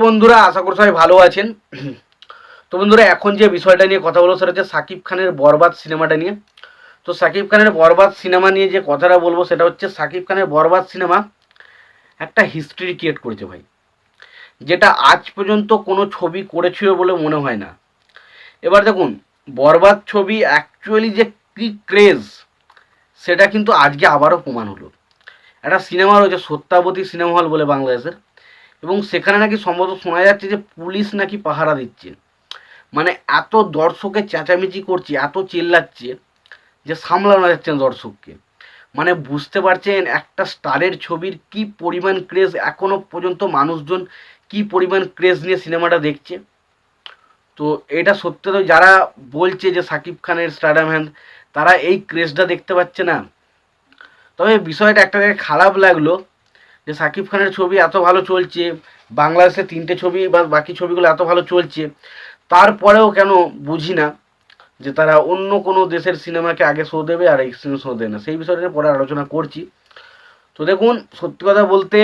বন্ধুরা, আশা করি সবাই ভালো আছেন। তো বন্ধুরা, এখন যে বিষয়টা নিয়ে কথা বলবো সেটা হচ্ছে সাকিব খানের বরবাদ সিনেমাটা নিয়ে। তো সাকিব খানের বরবাদ সিনেমা নিয়ে যে কথাটা বলবো সেটা হচ্ছে সাকিব খানের বরবাদ সিনেমা একটা হিস্ট্রি ক্রিয়েট করেছে ভাই, যেটা আজ পর্যন্ত কোনো ছবি করেছিল বলে মনে হয় না। এবার দেখুন, বরবাদ ছবি অ্যাকচুয়ালি যে কি ক্রেজ সেটা কিন্তু আজকে আবারও প্রমাণ হলো। একটা সিনেমা রয়েছে সত্যাবতী সিনেমা হল বলে বাংলাদেশের, এবং সেখানে নাকি সম্ভবত শোনা যাচ্ছে যে পুলিশ নাকি পাহারা দিচ্ছে। মানে এত দর্শকের চেঁচামেচি করছে, এত চিল্লাচ্ছে যে সামলানো যাচ্ছে না দর্শককে। মানে বুঝতে পারছেন একটা স্টারের ছবির কি পরিমাণ ক্রেজ, এখনো পর্যন্ত মানুষজন কি পরিমাণ ক্রেজ নিয়ে সিনেমাটা দেখছে। তো এটা সত্যি, তো যারা বলছে যে সাকিব খানের স্টারডাম হ্যান্ড, তারা এই ক্রেজটা দেখতে পাচ্ছে না। তবে বিষয়টা একটা জায়গায় খারাপ লাগলো যে সাকিব খানের ছবি এত ভালো চলছে, বাংলাদেশে 3টে ছবি বা বাকি ছবিগুলো এত ভালো চলছে, তারপরেও কেন বুঝি না যে তারা অন্য কোনো দেশের সিনেমাকে আগে শো দেবে আর এই সিনেমা শো দেয় না। সেই বিষয়টা পরে আলোচনা করছি। তো দেখুন, সত্যি কথা বলতে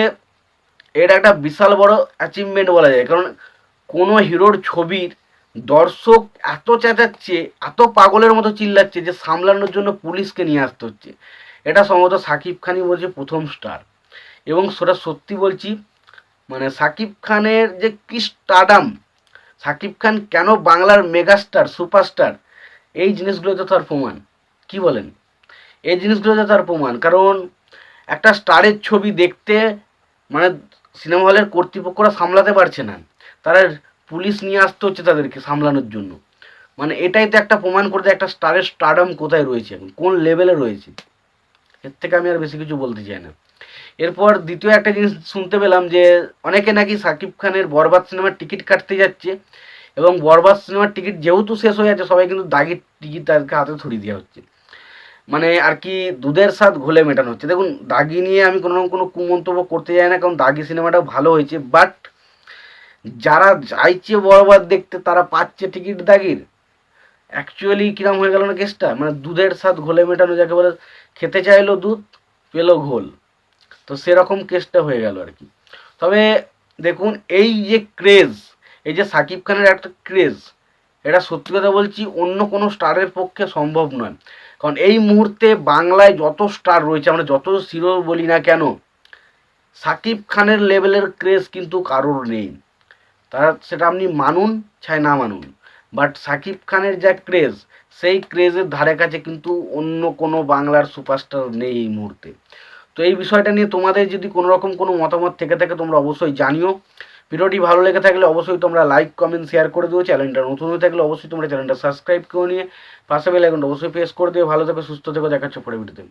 এটা একটা বিশাল বড় অ্যাচিভমেন্ট বলা যায়, কারণ কোনো হিরোর ছবির দর্শক এত চেঁচাচ্ছে, এত পাগলের মতো চিল্লাচ্ছে যে সামলানোর জন্য পুলিশকে নিয়ে আসতে হচ্ছে। এটা সম্ভবত সাকিব খানই বলছে প্রথম স্টার, এবং সেটা সত্যি বলছি। মানে সাকিব খানের যে কি স্টারডাম, সাকিব খান কেন বাংলার মেগাস্টার সুপারস্টার, এই জিনিসগুলো তো তার প্রমাণ। কি বলেন? এই জিনিসগুলো তো তার প্রমাণ, কারণ একটা স্টারের ছবি দেখতে মানে সিনেমা হলের কর্তৃপক্ষরা সামলাতে পারছে না, তারা পুলিশ নিয়ে আসতে হচ্ছে তাদেরকে সামলানোর জন্য। মানে এটাই তো একটা প্রমাণ করে দেয় একটা স্টারের স্টারডাম কোথায় রয়েছে, এখন কোন লেভেলে রয়েছে। এর থেকে আমি আর বেশি কিছু বলতে চাই না। এরপর দ্বিতীয় একটা জিনিস শুনতে পেলাম যে অনেকে নাকি সাকিব খানের বরবাদ সিনেমার টিকিট কাটতে যাচ্ছে, এবং বরবাদ সিনেমার টিকিট যেহেতু শেষ হয়ে যাচ্ছে, সবাই কিন্তু দাগির টিকিট তাদেরকে হাতে ধরিয়ে দেওয়া হচ্ছে। মানে আর কি দুধের স্বাদ ঘোলে মেটানো হচ্ছে। দেখুন, দাগি নিয়ে আমি কোনো কুমন্তব্য করতে চাই না, কারণ দাগি সিনেমাটা ভালো হয়েছে, বাট যারা চাইছে বরবাদ দেখতে তারা পাচ্ছে টিকিট দাগির। অ্যাকচুয়ালি কিরম হয়ে গেল না কেসটা, মানে দুধের স্বাদ ঘোলে মেটানো, যাকে বলে খেতে চাইলো দুধ পেলো ঘোল। তো সেরকম কেসটা হয়ে গেল আর কি। তবে দেখুন, এই যে ক্রেজ, এই যে সাকিব খানের একটা ক্রেজ, এটা সত্যি কথা বলছি অন্য কোনো স্টারের পক্ষে সম্ভব নয়। কারণ এই মুহূর্তে বাংলায় যত স্টার রয়েছে, আমরা যত হিরো বলি না কেন, সাকিব খানের লেভেলের ক্রেজ কিন্তু কারোর নেই। তারা সেটা আপনি মানুন চাই না মানুন, বাট সাকিব খানের যা ক্রেজ, সেই ক্রেজের ধারে কাছে কিন্তু অন্য কোনো বাংলার সুপারস্টার নেই এই মুহূর্তে। তো এই বিষয়টা নিয়ে তোমাদের যদি কোনো রকম কোনো মতামত থেকে থাকে তোমরা অবশ্যই জানিও। ভিডিওটি ভালো লেগে থাকলে অবশ্যই তোমরা লাইক কমেন্ট শেয়ার করে দিও। চ্যানেলটা নতুন হয়ে থাকলে অবশ্যই তোমরা চ্যানেলটা সাবস্ক্রাইব করে নিয়ে পাশে বেল আইকনটা অবশ্যই প্রেস করে দিও। ভালো থেকো, সুস্থ থেকো, দেখা হচ্ছে পরে ভিডিওতে।